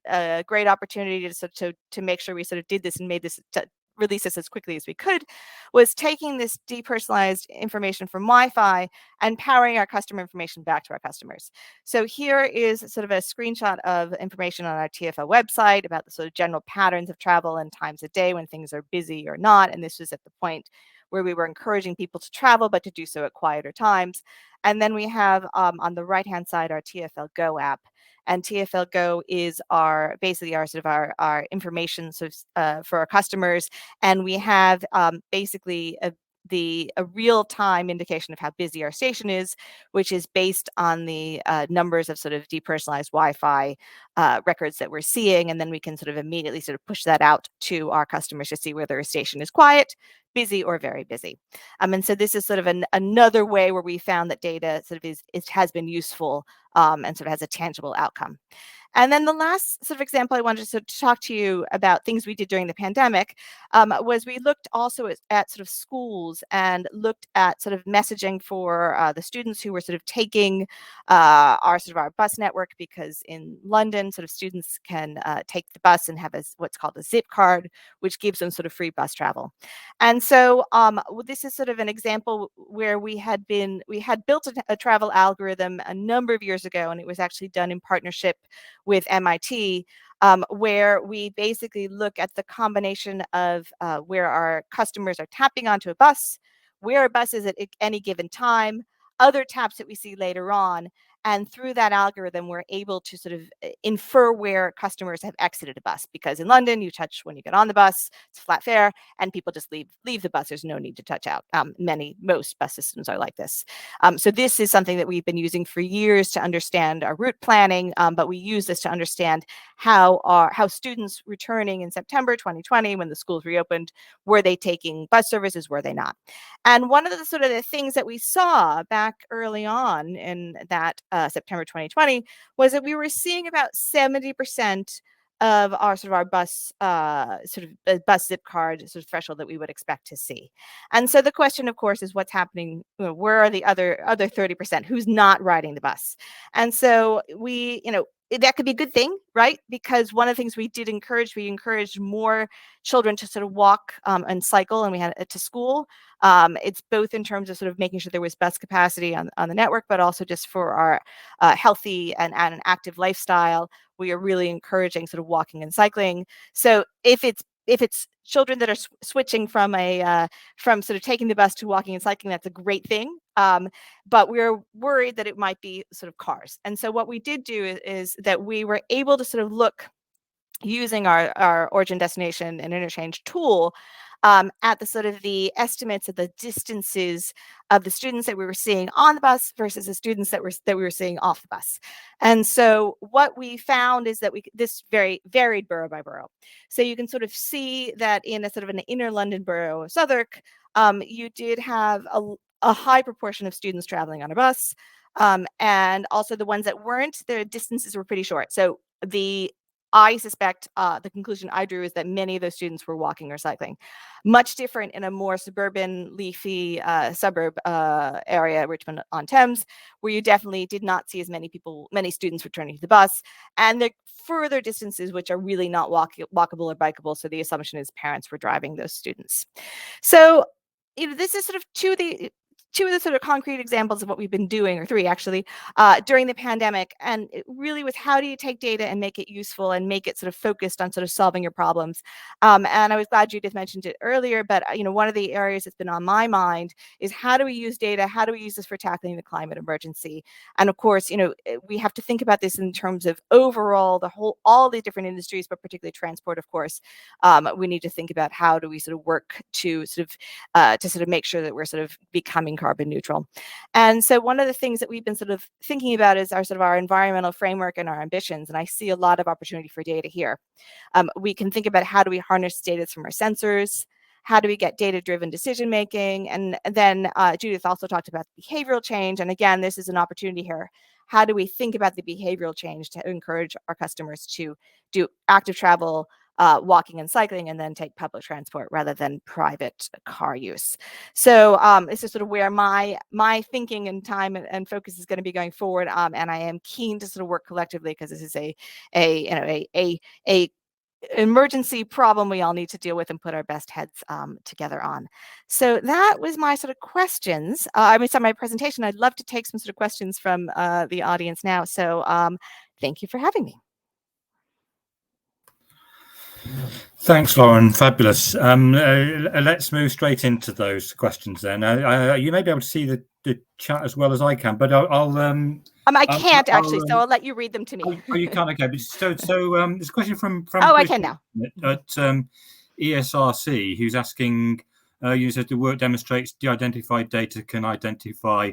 a great opportunity to make sure we sort of did this and made this release this as quickly as we could, was taking this depersonalized information from Wi-Fi and powering our customer information back to our customers. So here is sort of a screenshot of information on our TfL website about the sort of general patterns of travel and times of day when things are busy or not. And this was at the point where we were encouraging people to travel, but to do so at quieter times. And then we have on the right-hand side our TfL Go app. And TfL Go is basically our information for our customers. And we have basically a real-time indication of how busy our station is, which is based on the numbers of sort of depersonalized Wi-Fi records that we're seeing. And then we can sort of immediately sort of push that out to our customers to see whether a station is quiet, busy, or very busy. And so this is sort of another way where we found that data sort of has been useful and sort of has a tangible outcome. And then the last sort of example I wanted to talk to you about things we did during the pandemic was we looked also at sort of schools and looked at sort of messaging for the students who were sort of taking our bus network, because in London, sort of students can take the bus and have what's called a zip card, which gives them sort of free bus travel. And so this is sort of an example where we had built a travel algorithm a number of years ago, and it was actually done in partnership with MIT, where we basically look at the combination of where our customers are tapping onto a bus, where a bus is at any given time, other taps that we see later on. And through that algorithm, we're able to sort of infer where customers have exited a bus, because in London, you touch when you get on the bus, it's flat fare, and people just leave the bus. There's no need to touch out. Most bus systems are like this. So this is something that we've been using for years to understand our route planning, but we use this to understand how students returning in September 2020, when the schools reopened, were they taking bus services, were they not? And one of the sort of the things that we saw back early on in that September 2020 was that we were seeing about 70% of our bus bus zip card sort of threshold that we would expect to see. And so the question, of course, is what's happening? Where are the other 30%? Who's not riding the bus? And so that could be a good thing, right? Because one of the things we encouraged more children to sort of walk and cycle, and we had to school. It's both in terms of sort of making sure there was bus capacity on the network, but also just for our healthy and an active lifestyle. We are really encouraging sort of walking and cycling. So if it's children that are switching from sort of taking the bus to walking and cycling, that's a great thing. But we're worried that it might be sort of cars. And so what we did do is that we were able to sort of look using our origin, destination, and interchange tool at the sort of the estimates of the distances of the students that we were seeing on the bus versus the students that we were seeing off the bus. And so what we found is that this varied borough by borough. So you can sort of see that in a sort of an inner London borough of Southwark, you did have a high proportion of students traveling on a bus. And also the ones that weren't, their distances were pretty short. So I suspect the conclusion I drew is that many of those students were walking or cycling. Much different in a more suburban, leafy suburb area, Richmond-on-Thames, where you definitely did not see as many students returning to the bus, and the further distances which are really not walkable or bikeable. So the assumption is parents were driving those students. So this is sort of two of the sort of concrete examples of what we've been doing, or three actually, during the pandemic. And it really was, how do you take data and make it useful and make it sort of focused on sort of solving your problems? And I was glad Judith mentioned it earlier, but one of the areas that's been on my mind is, how do we use data? How do we use this for tackling the climate emergency? And of course, we have to think about this in terms of overall all the different industries, but particularly transport, of course. We need to think about how do we sort of work to sort of make sure that we're sort of becoming carbon neutral. And so one of the things that we've been sort of thinking about is our environmental framework and our ambitions. And I see a lot of opportunity for data here. We can think about, how do we harness data from our sensors? how do we get data-driven decision making? And then Judith also talked about behavioral change. And again, this is an opportunity here. How do we think about the behavioral change to encourage our customers to do active travel, walking and cycling, and then take public transport rather than private car use? So this is sort of where my thinking and time and focus is going to be going forward. And I am keen to sort of work collectively, because this is a emergency problem we all need to deal with and put our best heads together on. So that was my sort of questions. My presentation. I'd love to take some sort of questions from the audience now. So thank you for having me. Thanks, Lauren. Fabulous. Let's move straight into those questions then. You may be able to see the chat as well as I can, but I can't actually, so I'll let you read them to me. Oh, you can't? Okay. So there's a question from Oh, I can now. At ESRC, who's asking, you said the work demonstrates de-identified data can identify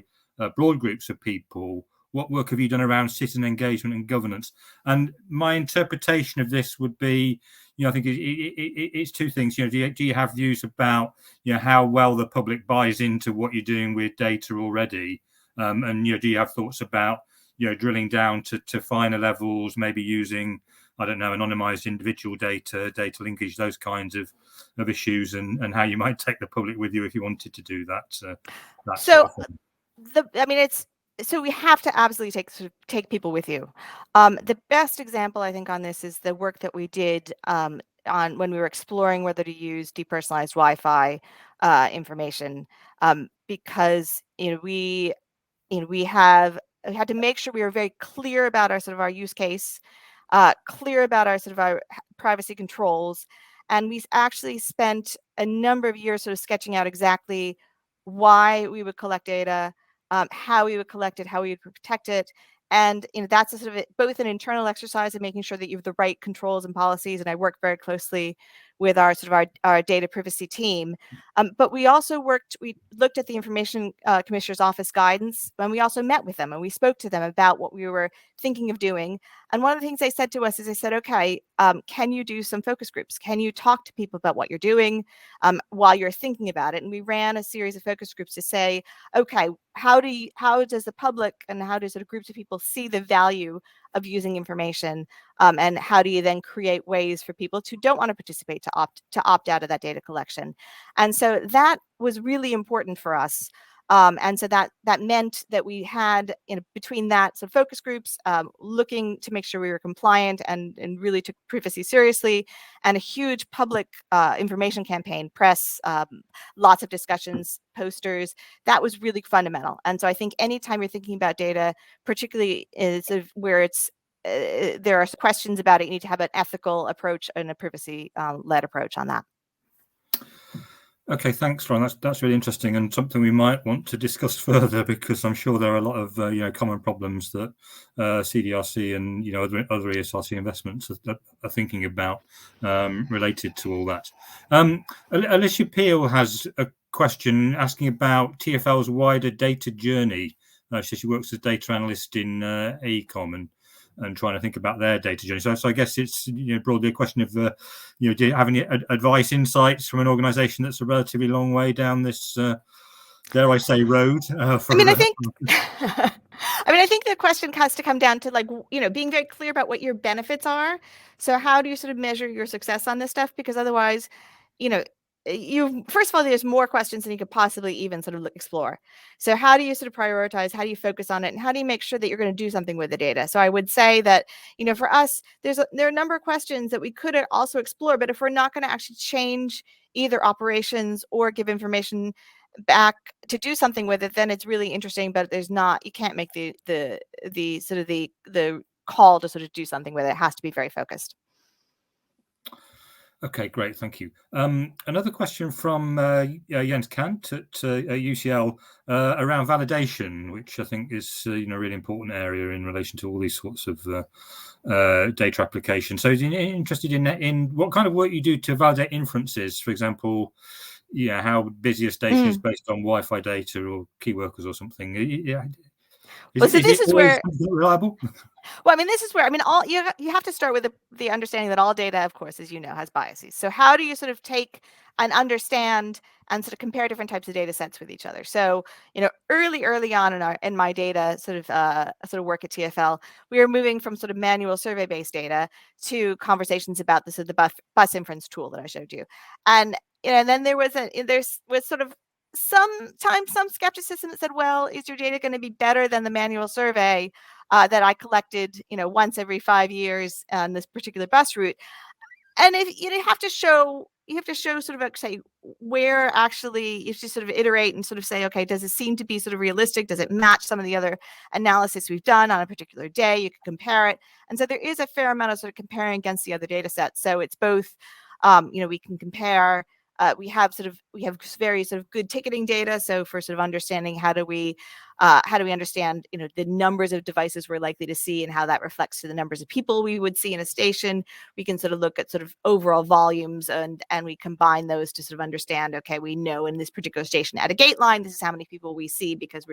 broad groups of people. What work have you done around citizen engagement and governance? And my interpretation of this would be, I think it's two things. Do you have views about, how well the public buys into what you're doing with data already? And do you have thoughts about, drilling down to finer levels, maybe using, I don't know, anonymized individual data linkage, those kinds of issues, and how you might take the public with you if you wanted to do that. So we have to absolutely take people with you. The best example, I think, on this is the work that we did on when we were exploring whether to use depersonalized Wi-Fi information, because we had to make sure we were very clear about our use case, clear about our privacy controls, and we actually spent a number of years sort of sketching out exactly why we would collect data, how we would collect it, how we would protect it. And that's a sort of both an internal exercise of making sure that you have the right controls and policies. And I work very closely with our data privacy team. But we also looked at the Information Commissioner's Office guidance, and we also met with them and we spoke to them about what we were thinking of doing. And one of the things they said to us is, they said, okay, can you do some focus groups? Can you talk to people about what you're doing while you're thinking about it? And we ran a series of focus groups to say, okay, how does the public and how do sort of groups of people see the value of using information, and how do you then create ways for people who don't want to participate to opt out of that data collection? And so that was really important for us. And so that meant that we had, between that, so focus groups, looking to make sure we were compliant and really took privacy seriously, and a huge public information campaign, press, lots of discussions, posters. That was really fundamental. And so I think anytime you're thinking about data, particularly where it's there are questions about it, you need to have an ethical approach and a privacy led approach on that. Okay, thanks, Lauren. That's really interesting, and something we might want to discuss further, because I'm sure there are a lot of common problems that CDRC and other ESRC investments are thinking about related to all that. Alicia Peel has a question asking about TfL's wider data journey. She works as a data analyst in AECOM and trying to think about their data journey. So I guess it's broadly a question of do you have any advice, insights from an organisation that's a relatively long way down this, dare I say, road? I think the question has to come down to being very clear about what your benefits are. So how do you sort of measure your success on this stuff? Because otherwise, first of all, there's more questions than you could possibly even sort of explore. So how do you sort of prioritize? How do you focus on it? And how do you make sure that you're going to do something with the data? So I would say that, for us, there are a number of questions that we could also explore, but if we're not going to actually change either operations or give information back to do something with it, then it's really interesting, but you can't make the call to sort of do something with it. It has to be very focused. Okay, great, thank you. Another question from Jens Kant at UCL around validation, which I think is a really important area in relation to all these sorts of data applications. So, interested in what kind of work you do to validate inferences, for example, how busy a station is based on Wi-Fi data or key workers or something. Well, so this is where reliable? Well, I mean, this is where, I mean, all you have to start with the understanding that all data, of course, as you know, has biases. So how do you sort of take and understand and sort of compare different types of data sets with each other? So, early on in my data sort of work at TfL, we were moving from sort of manual survey-based data to conversations about the bus inference tool that I showed you. And then there was sort of sometimes some skepticism that said, well, is your data going to be better than the manual survey that I collected, once every 5 years on this particular bus route? And if you have to show sort of like, say, where actually you just sort of iterate and sort of say, okay, does it seem to be sort of realistic? Does it match some of the other analysis we've done on a particular day? You can compare it. And so there is a fair amount of sort of comparing against the other data sets. So it's both, we can compare. We have very sort of good ticketing data. So for sort of understanding how do we understand the numbers of devices we're likely to see and how that reflects to the numbers of people we would see in a station. We can sort of look at sort of overall volumes and we combine those to sort of understand, okay, we know in this particular station at a gate line, this is how many people we see because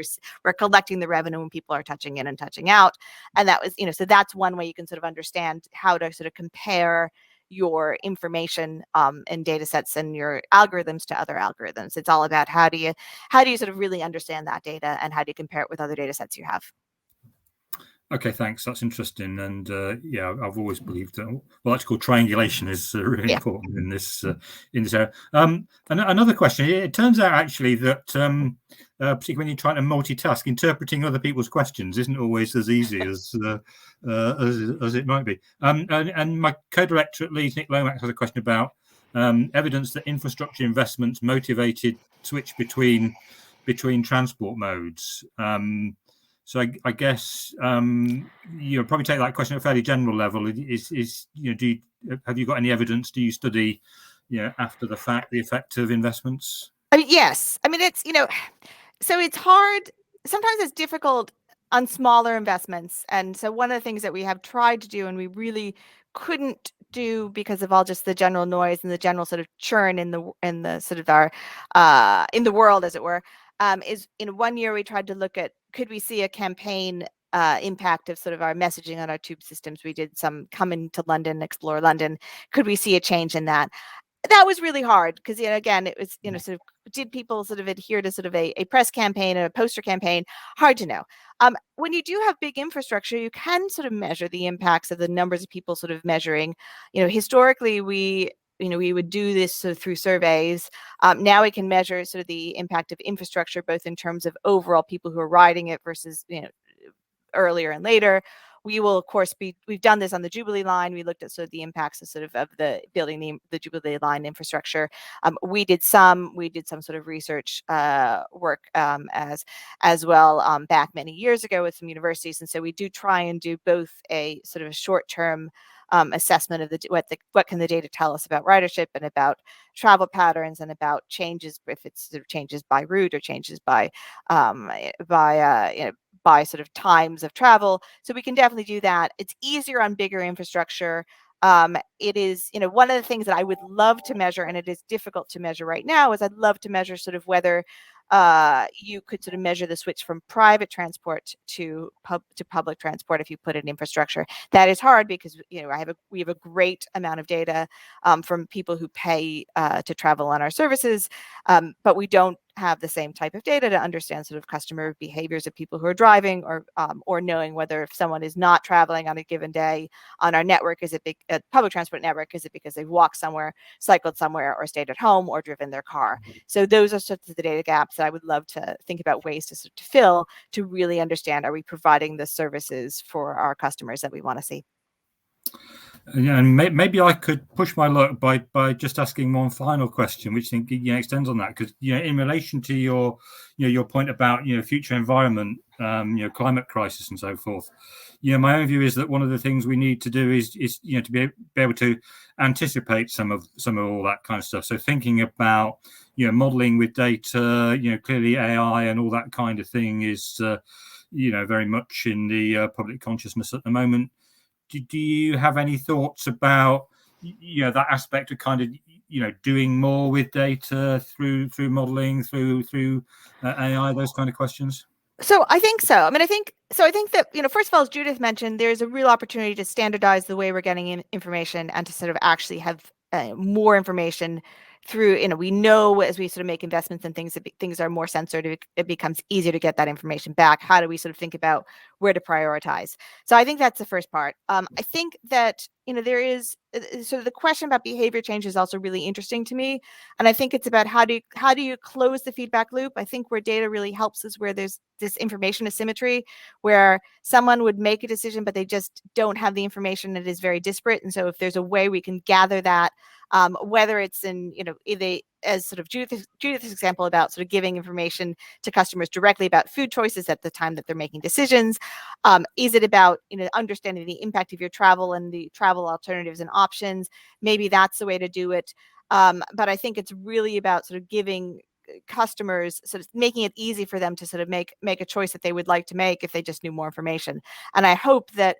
we're collecting the revenue when people are touching in and touching out. And that was, so that's one way you can sort of understand how to sort of compare your information and data sets and your algorithms to other algorithms. It's all about how do you sort of really understand that data and how do you compare it with other data sets you have. Okay, thanks. That's interesting. And I've always believed that electrical triangulation is really important in this area. And another question. It turns out actually that particularly when you're trying to multitask, interpreting other people's questions isn't always as easy as it might be. And my co-director at Leeds, Nick Lomax, has a question about evidence that infrastructure investments motivated switch between transport modes. So I guess you'll probably take that question at a fairly general level. Have you got any evidence? Do you study, after the fact, the effect of investments? I mean, yes. I mean, it's so it's hard. Sometimes it's difficult on smaller investments, and so one of the things that we have tried to do, and we really couldn't do because of all just the general noise and the general sort of churn in the sort of our in the world, as it were. Is in 1 year we tried to look at could we see a campaign impact of sort of our messaging on our tube systems. We did some come into London, explore London. Could we see a change in that? That was really hard because again it was sort of did people sort of adhere to sort of a press campaign or a poster campaign? Hard to know. When you do have big infrastructure, you can sort of measure the impacts of the numbers of people sort of measuring. Historically we would do this sort of through surveys. Now we can measure sort of the impact of infrastructure, both in terms of overall people who are riding it versus, earlier and later. We will, of course, we've done this on the Jubilee line. We looked at sort of the impacts of the building the Jubilee line infrastructure. We did some sort of research work as well back many years ago with some universities. And so we do try and do both a sort of a short-term assessment of what can the data tell us about ridership and about travel patterns and about changes, if it's sort of changes by route or changes by sort of times of travel. So we can definitely do that. It's easier on bigger infrastructure. It is, one of the things that I would love to measure, and it is difficult to measure right now, is I'd love to measure sort of whether you could sort of measure the switch from private transport to public transport if you put in infrastructure. That is hard because we have a great amount of data from people who pay to travel on our services, but we don't have the same type of data to understand sort of customer behaviors of people who are driving or knowing whether if someone is not traveling on a given day on our network, is it public transport network, is it because they've walked somewhere, cycled somewhere, or stayed at home or driven their car. So those are sorts of the data gaps that I would love to think about ways to fill to really understand, are we providing the services for our customers that we want to see? And maybe I could push my luck by just asking one final question, which extends on that, because in relation to your point about future environment, climate crisis and so forth, my own view is that one of the things we need to do is to be able to anticipate some of all that kind of stuff. So thinking about modeling with data, clearly AI and all that kind of thing is very much in the public consciousness at the moment. Do you have any thoughts about that aspect of kind of doing more with data through modeling, through AI, those kind of questions? So I think so. I mean, I think that, first of all, as Judith mentioned, there's a real opportunity to standardize the way we're getting information and to sort of actually have more information through, we know as we sort of make investments in things, things are more censored, it becomes easier to get that information back. How do we sort of think about where to prioritize? So I think that's the first part. I think that, there is sort of the question about behavior change is also really interesting to me. And I think it's about how do you close the feedback loop? I think where data really helps is where there's this information asymmetry, where someone would make a decision, but they just don't have the information. It is very disparate. And so if there's a way we can gather that, whether it's in, either as sort of Judith's example about sort of giving information to customers directly about food choices at the time that they're making decisions. Is it about, understanding the impact of your travel and the travel alternatives and options? Maybe that's the way to do it. But I think it's really about sort of giving customers, sort of making it easy for them to sort of make a choice that they would like to make if they just knew more information. And I hope that,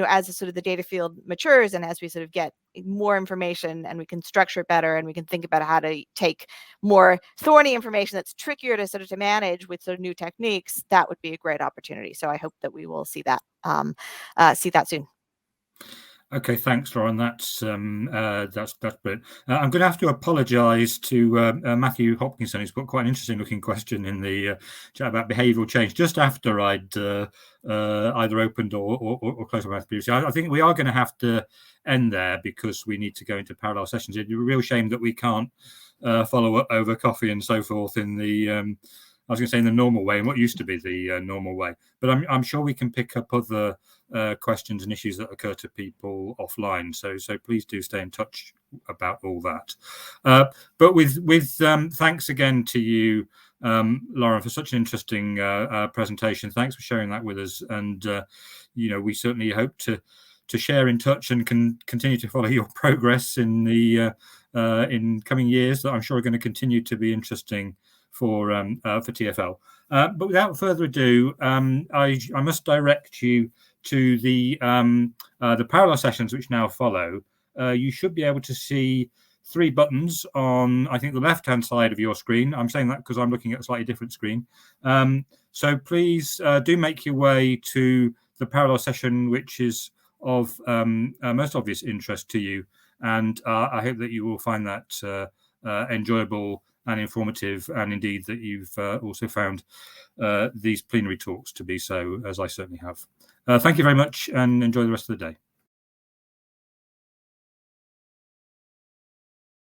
as sort of the data field matures and as we sort of get more information and we can structure it better and we can think about how to take more thorny information that's trickier to sort of to manage with sort of new techniques, that would be a great opportunity. So I hope that we will see that soon. Okay, thanks, Lauren. That's brilliant. I'm going to have to apologise to Matthew Hopkinson, who's got quite an interesting-looking question in the chat about behavioural change just after I'd either opened or closed my mouth previously. I think we are going to have to end there because we need to go into parallel sessions. It's a real shame that we can't follow up over coffee and so forth in the I was going to say in the normal way, and what used to be the normal way. But I'm sure we can pick up other questions and issues that occur to people offline. So please do stay in touch about all that. But with thanks again to you, Lauren, for such an interesting presentation. Thanks for sharing that with us. And we certainly hope to share in touch and can continue to follow your progress in the in coming years that I'm sure are going to continue to be interesting for TFL. But without further ado, I must direct you to the parallel sessions which now follow. You should be able to see 3 buttons on, I think, the left-hand side of your screen. I'm saying that because I'm looking at a slightly different screen. So please do make your way to the parallel session, which is of most obvious interest to you. And I hope that you will find that enjoyable and informative, and indeed that you've also found these plenary talks to be so, as I certainly have. Thank you very much and enjoy the rest of the day.